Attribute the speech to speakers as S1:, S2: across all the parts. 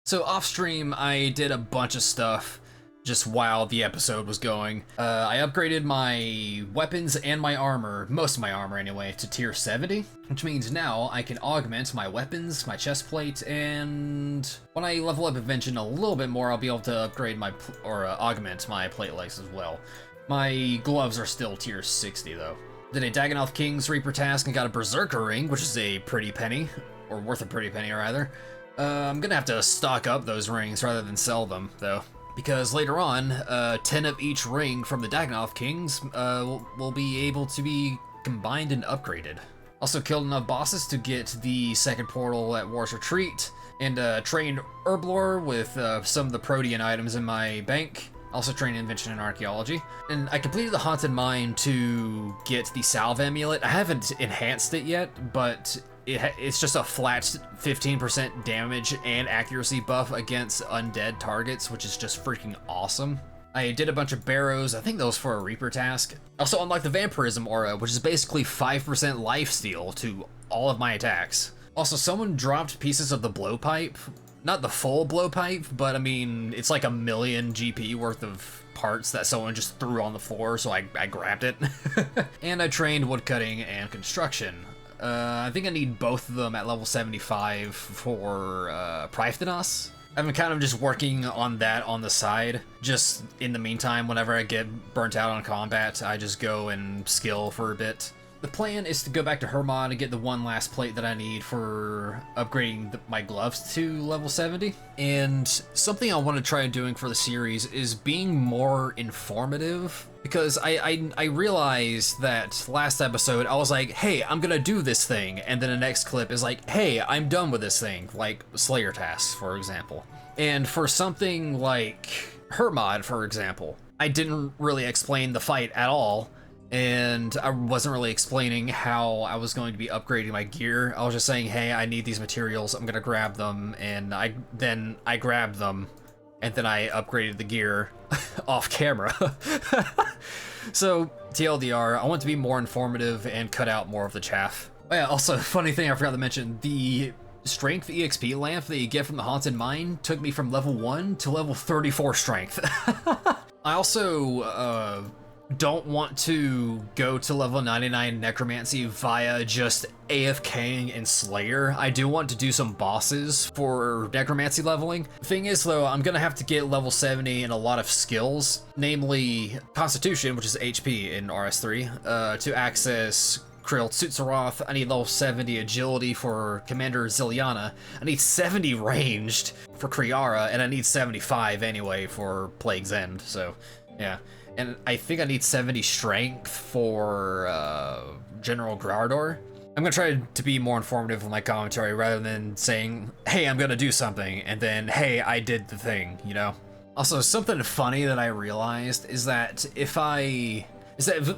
S1: So off stream, I did a bunch of stuff just while the episode was going. I upgraded my weapons and my armor, most of my armor anyway, to tier 70, which means now I can augment my weapons, my chest plate, and when I level up Invention a little bit more, I'll be able to upgrade my, augment my plate legs as well. My gloves are still tier 60 though. Did a Dagannoth King's Reaper task and got a Berserker ring, which is a pretty penny, or worth a pretty penny rather. I'm gonna have to stock up those rings rather than sell them, though, because later on, 10 of each ring from the Dagannoth Kings will be able to be combined and upgraded. Also killed enough bosses to get the second portal at War's Retreat, and trained Herblore with some of the Protean items in my bank. Also trained Invention and Archaeology. And I completed the Haunted Mine to get the Salve Amulet. I haven't enhanced it yet, but it's just a flat 15% damage and accuracy buff against undead targets, which is just freaking awesome. I did a bunch of barrows, I think that was for a Reaper task. Also unlocked the Vampirism aura, which is basically 5% lifesteal to all of my attacks. Also, someone dropped pieces of the blowpipe. Not the full blowpipe, but I mean, it's like 1 million GP worth of parts that someone just threw on the floor, so I grabbed it. And I trained woodcutting and construction. I think I need both of them at level 75 for Pryphthanos. I've been kind of just working on that on the side. Just in the meantime, whenever I get burnt out on combat, I just go and skill for a bit. The plan is to go back to Hermod and get the one last plate that I need for upgrading my gloves to level 70. And something I want to try doing for the series is being more informative, because I realized that last episode I was like, hey, I'm gonna do this thing, and then the next clip is like, hey, I'm done with this thing, like Slayer tasks, for example. And for something like Hermod, for example, I didn't really explain the fight at all. And I wasn't really explaining how I was going to be upgrading my gear. I was just saying, hey, I need these materials, I'm gonna grab them, and I grabbed them, and then I upgraded the gear off camera. So, TLDR, I want to be more informative and cut out more of the chaff. Oh yeah, also, funny thing I forgot to mention, the strength EXP lamp that you get from the Haunted Mine took me from level 1 to level 34 strength. I also, don't want to go to level 99 Necromancy via just AFKing and Slayer. I do want to do some bosses for Necromancy leveling. Thing is though, I'm gonna have to get level 70 in a lot of skills, namely Constitution, which is HP in RS3, to access Krill Tsutsaroth. I need level 70 Agility for Commander Ziliana. I need 70 ranged for Kriara, and I need 75 anyway for Plague's End, so yeah. And I think I need 70 strength for General Grardor. I'm gonna try to be more informative with my commentary rather than saying, hey, I'm gonna do something, and then, hey, I did the thing, you know? Also, something funny that I realized is that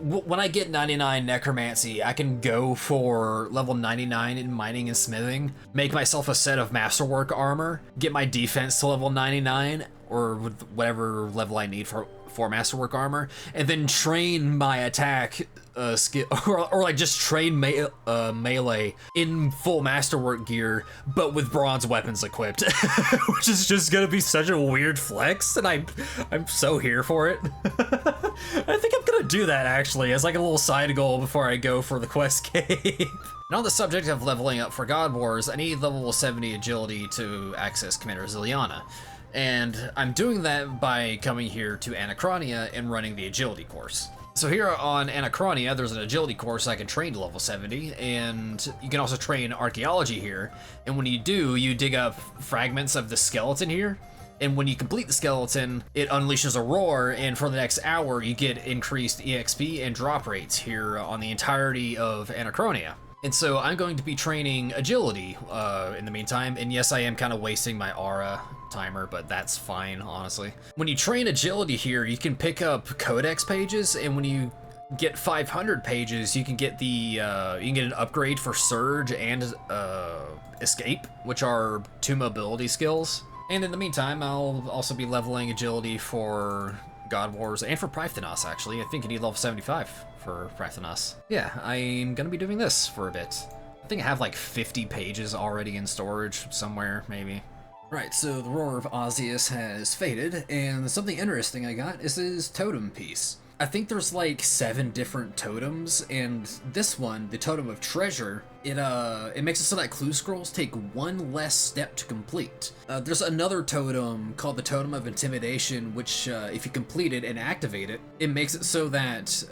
S1: when I get 99 Necromancy, I can go for level 99 in Mining and Smithing, make myself a set of Masterwork armor, get my defense to level 99, or with whatever level I need for Masterwork armor, and then train my attack skill, or like just train melee in full Masterwork gear, but with bronze weapons equipped, which is just gonna be such a weird flex, and I'm so here for it. I think I'm gonna do that actually as like a little side goal before I go for the quest cape. And on the subject of leveling up for God Wars, I need level 70 agility to access Commander Ziliana. And I'm doing that by coming here to Anachronia and running the agility course. So here on Anachronia, there's an agility course I can train to level 70, and you can also train archaeology here. And when you do, you dig up fragments of the skeleton here. And when you complete the skeleton, it unleashes a roar, and for the next hour, you get increased EXP and drop rates here on the entirety of Anachronia. And so I'm going to be training agility in the meantime, and yes, I am kind of wasting my aura timer, but that's fine, honestly. When you train agility here, you can pick up codex pages, and when you get 500 pages, you can get the an upgrade for Surge and Escape, which are 2 mobility skills. And in the meantime, I'll also be leveling agility for God Wars and for Pryphthanos, actually. I think you need level 75 for Pryphthanos. Yeah, I'm gonna be doing this for a bit. I think I have like 50 pages already in storage somewhere, maybe. Right, so the Roar of Osseous has faded, and something interesting I got is his totem piece. I think there's like 7 different totems, and this one, the Totem of Treasure, it makes it so that clue scrolls take 1 less step to complete. There's another totem called the Totem of Intimidation, which if you complete it and activate it, it makes it so that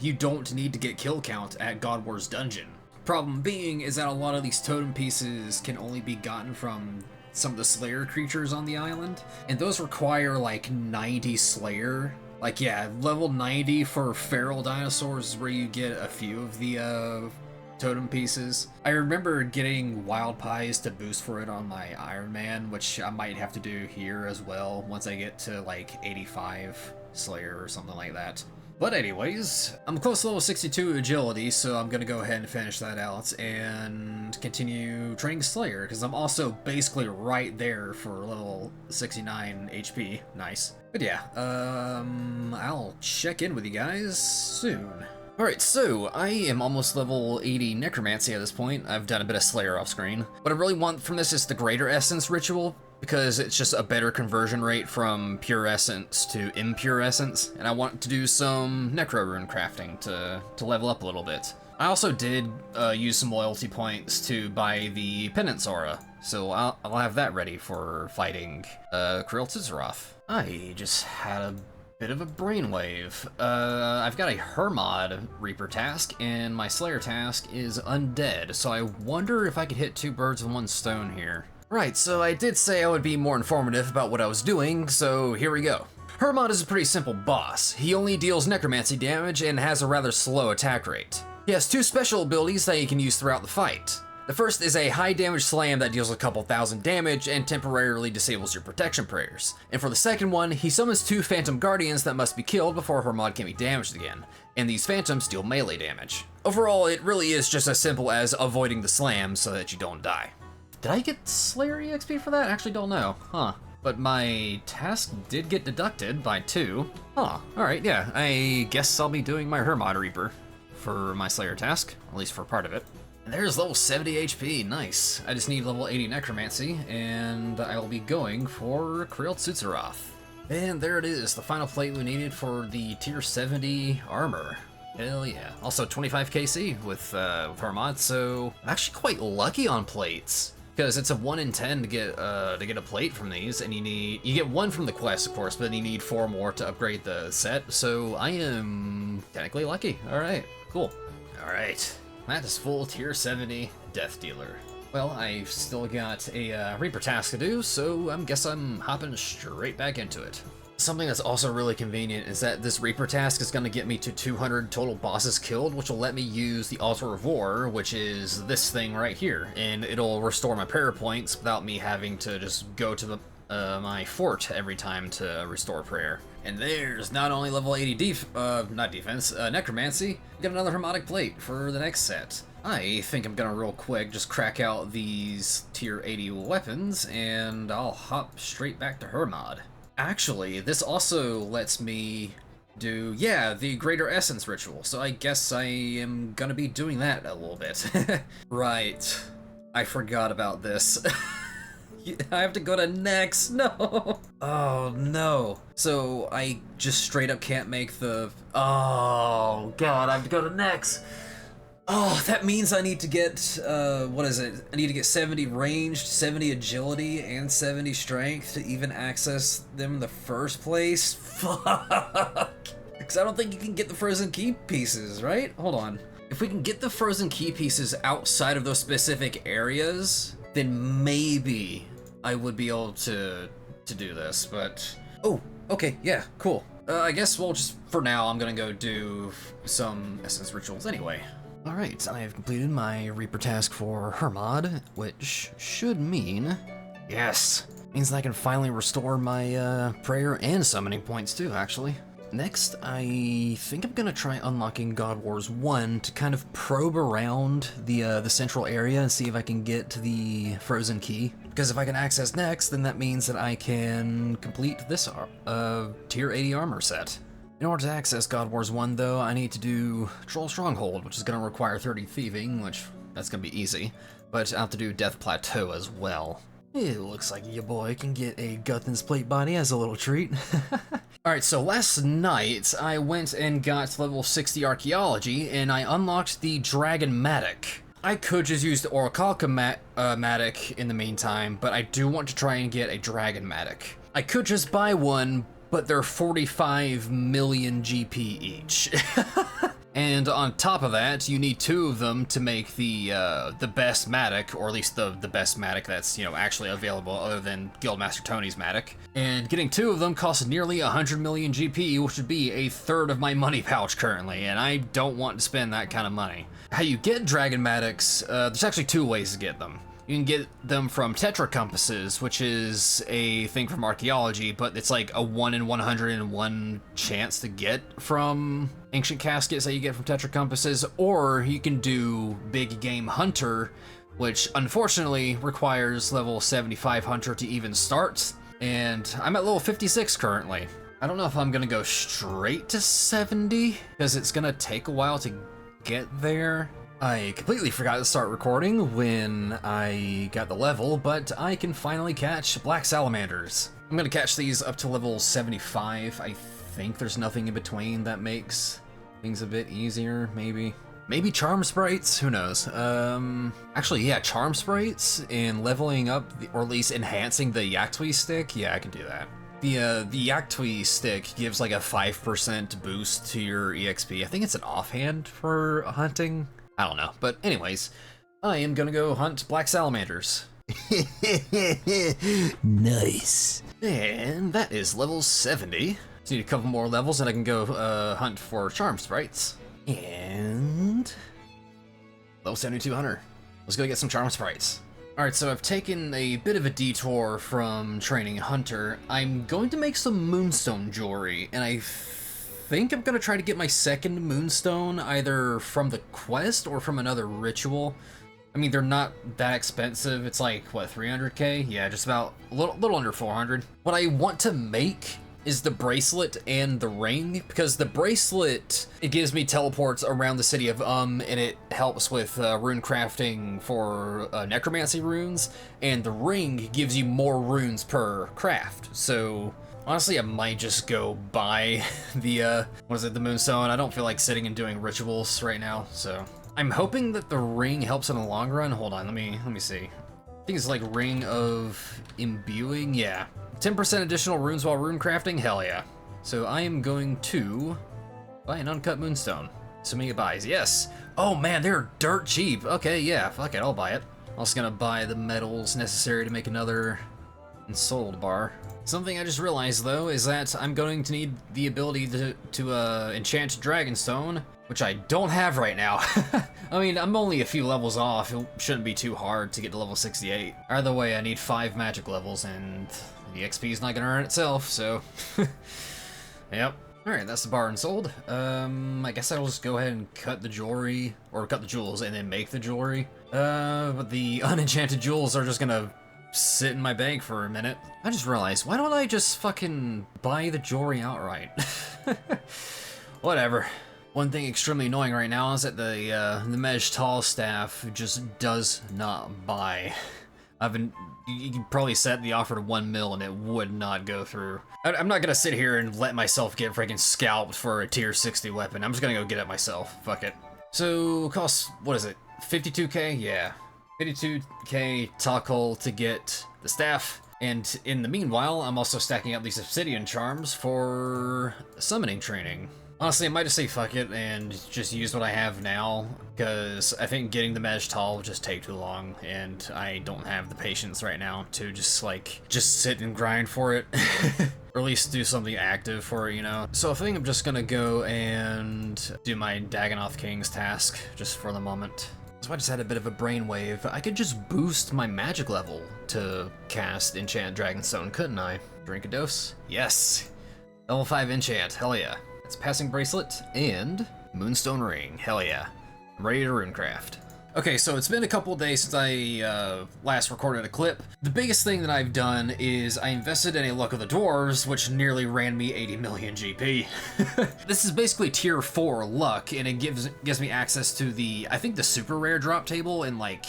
S1: you don't need to get kill count at God War's dungeon. Problem being is that a lot of these totem pieces can only be gotten from some of the Slayer creatures on the island, and those require like 90 Slayer. Like, yeah, level 90 for feral dinosaurs is where you get a few of the totem pieces. I remember getting wild pies to boost for it on my Iron Man, which I might have to do here as well once I get to like 85 Slayer or something like that. But anyways, I'm close to level 62 agility, so I'm gonna go ahead and finish that out and continue training Slayer, because I'm also basically right there for level 69 HP. Nice. But yeah, I'll check in with you guys soon. Alright, so I am almost level 80 Necromancy at this point. I've done a bit of Slayer off screen. What I really want from this is the Greater Essence ritual, because it's just a better conversion rate from pure essence to impure essence, and I want to do some necro rune crafting to level up a little bit. I also did use some loyalty points to buy the Penance Aura, so I'll have that ready for fighting Krill Tsuzaroth. I just had a bit of a brainwave. I've got a Hermod Reaper task, and my Slayer task is Undead, so I wonder if I could hit 2 birds with 1 stone here. Right, so I did say I would be more informative about what I was doing, so here we go. Hermod is a pretty simple boss. He only deals necromancy damage and has a rather slow attack rate. He has 2 special abilities that you can use throughout the fight. The first is a high damage slam that deals a couple thousand damage and temporarily disables your protection prayers. And for the second one, he summons 2 phantom guardians that must be killed before Hermod can be damaged again, and these phantoms deal melee damage. Overall, it really is just as simple as avoiding the slam so that you don't die. Did I get Slayer EXP for that? I actually don't know. Huh. But my task did get deducted by 2. Huh. Alright, yeah. I guess I'll be doing my Hermod Reaper for my Slayer task, at least for part of it. And there's level 70 HP. Nice. I just need level 80 Necromancy, and I will be going for Krill Tsuzaroth. And there it is, the final plate we needed for the tier 70 armor. Hell yeah. Also 25 KC with Hermod, so I'm actually quite lucky on plates. Because it's a 1 in 10 to get a plate from these, and you get 1 from the quest, of course, but then you need 4 more to upgrade the set. So I am technically lucky. All right, cool. All right, that is full tier 70 Death Dealer. Well, I've still got a Reaper task to do, so I guess I'm hopping straight back into it. Something that's also really convenient is that this Reaper task is going to get me to 200 total bosses killed, which will let me use the Altar of War, which is this thing right here, and it'll restore my prayer points without me having to just go to my fort every time to restore prayer. And there's not only level 80 Necromancy, get another Hermetic Plate for the next set. I think I'm gonna real quick just crack out these tier 80 weapons, and I'll hop straight back to Hermod. Actually, this also lets me do, yeah, the Greater Essence ritual, so I guess I am gonna be doing that a little bit. Right, I forgot about this. I have to go to Nex, no! Oh no. So I just straight up can't make the, oh god, I have to go to Nex. Oh, that means I need to get, what is it? I need to get 70 ranged, 70 agility, and 70 strength to even access them in the first place? Fuck! Because I don't think you can get the frozen key pieces, right? Hold on. If we can get the frozen key pieces outside of those specific areas, then maybe I would be able to do this, but... Oh, okay, yeah, cool. I guess we'll just, for now, I'm gonna go do some Essence rituals anyway. Alright, I have completed my Reaper task for Hermod, which should mean... Yes! Means that I can finally restore my prayer and summoning points too, actually. Next, I think I'm gonna try unlocking God Wars 1 to kind of probe around the central area and see if I can get to the frozen key. Because if I can access Nex, then that means that I can complete this tier 80 armor set. In order to access God Wars 1, though, I need to do Troll Stronghold, which is going to require 30 thieving, which that's going to be easy, but I'll have to do Death Plateau as well.
S2: It looks like your boy can get a Guthin's plate body as a little treat.
S1: Alright, so last night I went and got level 60 archaeology and I unlocked the Dragon Matic. I could just use the Orichalca Matic in the meantime, but I do want to try and get a Dragon Matic. I could just buy one, but they're 45 million GP each. And on top of that, you need 2 of them to make the best Matic, or at least the best Matic that's, you know, actually available other than Guildmaster Tony's Matic. And getting 2 of them costs nearly 100 million GP, which would be a third of my money pouch currently, and I don't want to spend that kind of money. How you get Dragon Matics, there's actually 2 ways to get them. You can get them from Tetra Compasses, which is a thing from archaeology, but it's like a 1 in 101 chance to get from ancient caskets that you get from Tetra Compasses, or you can do Big Game Hunter, which unfortunately requires level 75 Hunter to even start, and I'm at level 56 currently. I don't know if I'm gonna go straight to 70, because it's gonna take a while to get there. I completely forgot to start recording when I got the level, but I can finally catch black salamanders. I'm gonna catch these up to level 75. I think there's nothing in between that makes things a bit easier, maybe. Maybe charm sprites, who knows? Actually, yeah, charm sprites and leveling up, or at least enhancing the Yaktui stick, yeah, I can do that. The Yaktui stick gives like a 5% boost to your EXP. I think it's an offhand for hunting. I don't know, but anyways, I am gonna go hunt black salamanders.
S2: Nice.
S1: And that is level 70. Just need a couple more levels and I can go hunt for charm sprites. And level 72 hunter. Let's go get some charm sprites. Alright, so I've taken a bit of a detour from training hunter. I'm going to make some moonstone jewelry, and I think I'm gonna try to get my second moonstone either from the quest or from another ritual. I mean, they're not that expensive. It's like, what, 300k? Yeah, just about a little under 400. What I want to make is the bracelet and the ring, because the bracelet, it gives me teleports around the city of and it helps with rune crafting for necromancy runes, and the ring gives you more runes per craft. So honestly, I might just go buy the, the moonstone. I don't feel like sitting and doing rituals right now, so. I'm hoping that the ring helps in the long run. Hold on, let me see. I think it's like Ring of Imbuing, yeah. 10% additional runes while rune crafting, hell yeah. So I am going to buy an uncut moonstone. Assuming it buys, yes. Oh man, they're dirt cheap. Okay, yeah, fuck it, I'll buy it. I'm also gonna buy the metals necessary to make another ensouled bar. Something I just realized though is that I'm going to need the ability to enchant Dragonstone, which I don't have right now. I mean, I'm only a few levels off. It shouldn't be too hard to get to level 68. Either way, I need 5 magic levels, and the XP is not gonna earn itself, so. Yep. Alright, that's the bar ensouled. I guess I'll just go ahead and cut the jewelry, or cut the jewels and then make the jewelry. But the unenchanted jewels are just gonna sit in my bag for a minute. I just realized, why don't I just fucking buy the jewelry outright? Whatever. One thing extremely annoying right now is that the Mej Tall staff just does not buy. You can probably set the offer to 1 mil and it would not go through. I'm not gonna sit here and let myself get freaking scalped for a tier 60 weapon. I'm just gonna go get it myself. Fuck it. So, costs, what is it? 52k? Yeah. 52k tackle to get the staff. And in the meanwhile, I'm also stacking up these obsidian charms for summoning training. Honestly, I might just say fuck it and just use what I have now, because I think getting the Mej Tall will just take too long, and I don't have the patience right now to just sit and grind for it. Or at least do something active for it, you know? So I think I'm just gonna go and do my Dagonoth King's task, just for the moment. So I just had a bit of a brainwave. I could just boost my magic level to cast Enchant Dragonstone, couldn't I? Drink a dose? Yes! Level 5 enchant, hell yeah. It's Passing Bracelet and Moonstone Ring, hell yeah. I'm ready to runecraft. Okay, so it's been a couple days since I last recorded a clip. The biggest thing that I've done is I invested in a Luck of the Dwarves, which nearly ran me 80 million GP. This is basically tier 4 luck, and it gives me access to I think the super rare drop table, and like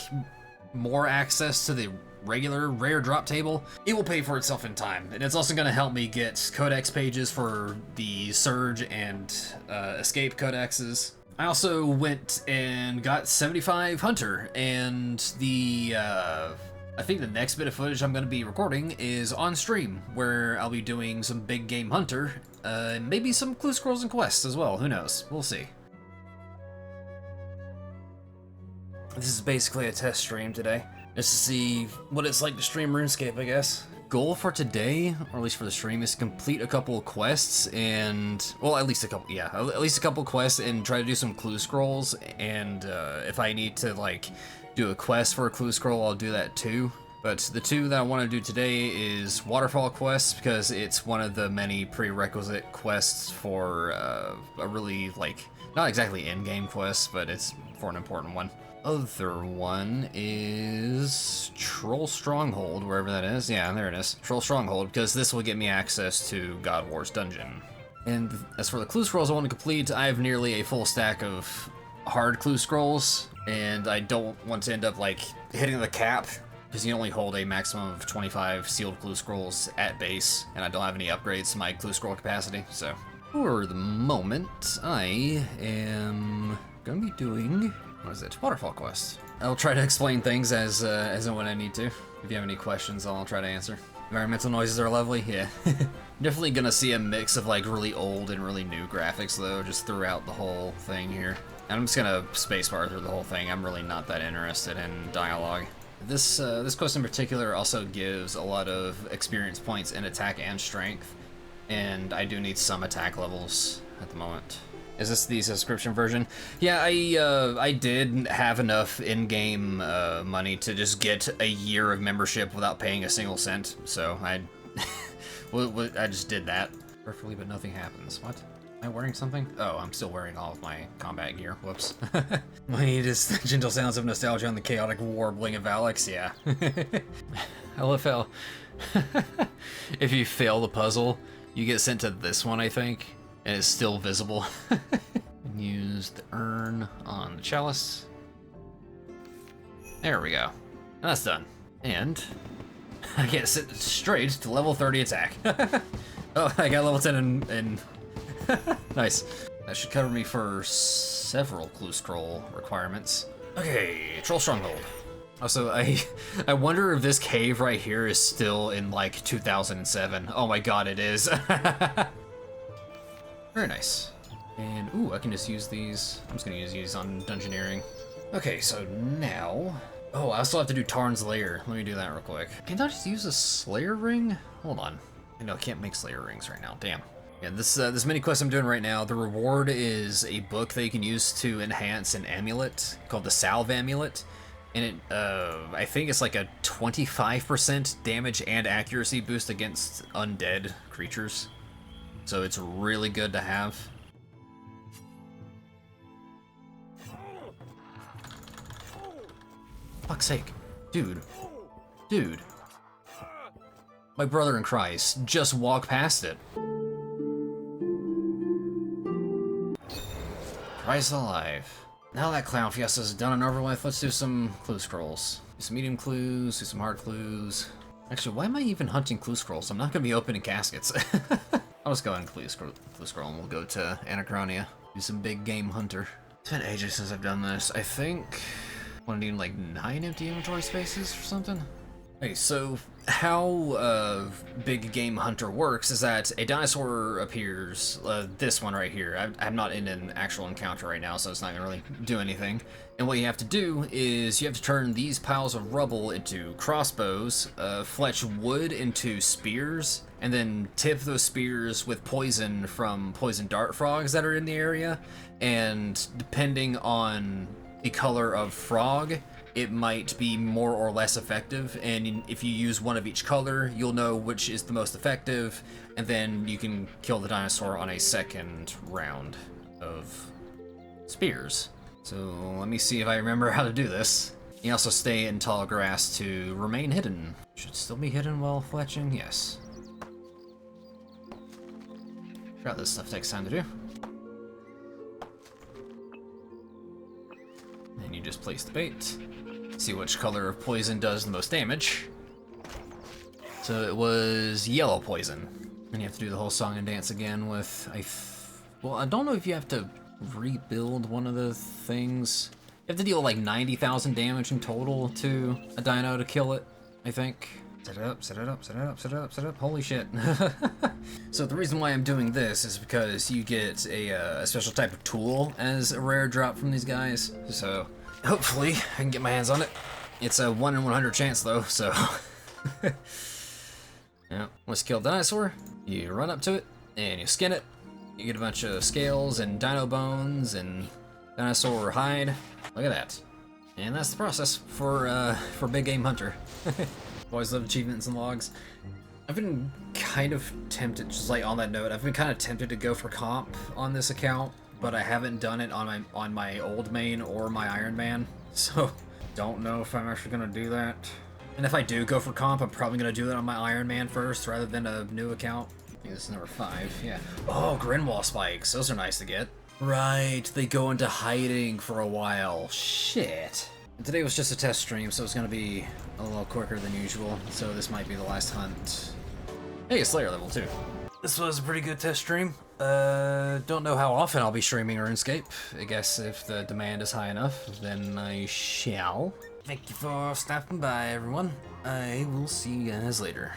S1: more access to the regular rare drop table, it will pay for itself in time. And it's also going to help me get codex pages for the Surge and Escape codexes. I also went and got 75 Hunter, and the I think the next bit of footage I'm going to be recording is on stream, where I'll be doing some big game Hunter, and maybe some clue scrolls and quests as well. Who knows? We'll see. This is basically a test stream today, just to see what it's like to stream RuneScape, I guess. Goal for today, or at least for the stream, is to complete a couple of quests and, well, at least a couple, yeah, at least a couple quests and try to do some clue scrolls. And if I need to like do a quest for a clue scroll, I'll do that too. But the two that I want to do today is waterfall quests, because it's one of the many prerequisite quests for a really, like, not exactly in-game quest, but it's for an important one. Other one is Troll Stronghold, wherever that is. Yeah, there it is. Troll Stronghold, because this will get me access to God War's dungeon. And as for the clue scrolls I want to complete, I have nearly a full stack of hard clue scrolls, and I don't want to end up like hitting the cap, because you only hold a maximum of 25 sealed clue scrolls at base, and I don't have any upgrades to my clue scroll capacity. So for the moment, I am gonna be doing, what is it? Waterfall quest. I'll try to explain things as and when I need to. If you have any questions, I'll try to answer. Environmental noises are lovely, yeah. Definitely gonna see a mix of like really old and really new graphics though, just throughout the whole thing here. And I'm just gonna spacebar through the whole thing. I'm really not that interested in dialogue. This quest in particular also gives a lot of experience points in attack and strength, and I do need some attack levels at the moment. Is this the subscription version? Yeah, I did have enough in-game money to just get a year of membership without paying a single cent, so I just did that. Preferably, but nothing happens. What? Am I wearing something? Oh, I'm still wearing all of my combat gear. Whoops. My need is the gentle sounds of nostalgia and the chaotic warbling of Alex. Yeah. LFL. If you fail the puzzle, you get sent to this one, I think. And it's still visible. Use the urn on the chalice. There we go. That's done. And I get sent straight to level 30 attack. Oh, I got level 10 and nice. That should cover me for several clue scroll requirements. Okay, Troll Stronghold. Also, I wonder if this cave right here is still in like 2007. Oh my god, it is. Very nice. And, ooh, I can just use these. I'm just gonna use these on Dungeoneering. Okay, so now... Oh, I also have to do Tarn's Lair. Let me do that real quick. Can I just use a Slayer ring? Hold on. No, I can't make Slayer rings right now. Damn. Yeah, this mini quest I'm doing right now, the reward is a book that you can use to enhance an amulet called the Salve Amulet. And it, I think it's like a 25% damage and accuracy boost against undead creatures. So it's really good to have. Fuck's sake. Dude. Dude. My brother in Christ, just walk past it. Christ alive. Now that Clown Fiesta is done and over with, let's do some clue scrolls. Do some medium clues, do some hard clues. Actually, why am I even hunting clue scrolls? I'm not gonna be opening caskets. I'll just go ahead and clue scroll and we'll go to Anachronia. Do some big game hunter. It's been ages since I've done this. I think I want to do like 9 empty inventory spaces or something. Okay, so how big game hunter works is that a dinosaur appears, this one right here. I'm not in an actual encounter right now, so it's not gonna really do anything. And what you have to do is you have to turn these piles of rubble into crossbows, fletch wood into spears, and then tip those spears with poison from poison dart frogs that are in the area. And depending on the color of frog, it might be more or less effective, and if you use one of each color, you'll know which is the most effective, and then you can kill the dinosaur on a second round of spears. So let me see if I remember how to do this. You also stay in tall grass to remain hidden. Should still be hidden while fletching, yes. Forgot this stuff takes time to do. And you just place the bait. See which color of poison does the most damage. So it was yellow poison. And you have to do the whole song and dance again with, well, I don't know if you have to rebuild one of the things. You have to deal like 90,000 damage in total to a dino to kill it, I think. Set it up, set it up, set it up, set it up, set it up. Holy shit. So the reason why I'm doing this is because you get a special type of tool as a rare drop from these guys. So hopefully I can get my hands on it. It's a 1 in 100 chance though, so. Yeah, once you kill a dinosaur, you run up to it and you skin it. You get a bunch of scales and dino bones and dinosaur hide. Look at that. And that's the process for Big Game Hunter. Always love achievements and logs. I've been kind of tempted, just like on that note, I've been kind of tempted to go for comp on this account, but I haven't done it on my old main or my Iron Man, so don't know if I'm actually gonna do that. And if I do go for comp, I'm probably gonna do that on my Iron Man first rather than a new account. I think this is number 5, yeah. Oh, Grinwall spikes, those are nice to get. Right, they go into hiding for a while. Shit. And today was just a test stream, so it's gonna be a little quicker than usual, so this might be the last hunt. Hey, Slayer level 2. This was a pretty good test stream. Don't know how often I'll be streaming RuneScape. I guess if the demand is high enough, then I shall. Thank you for stopping by, everyone. I will see you guys later.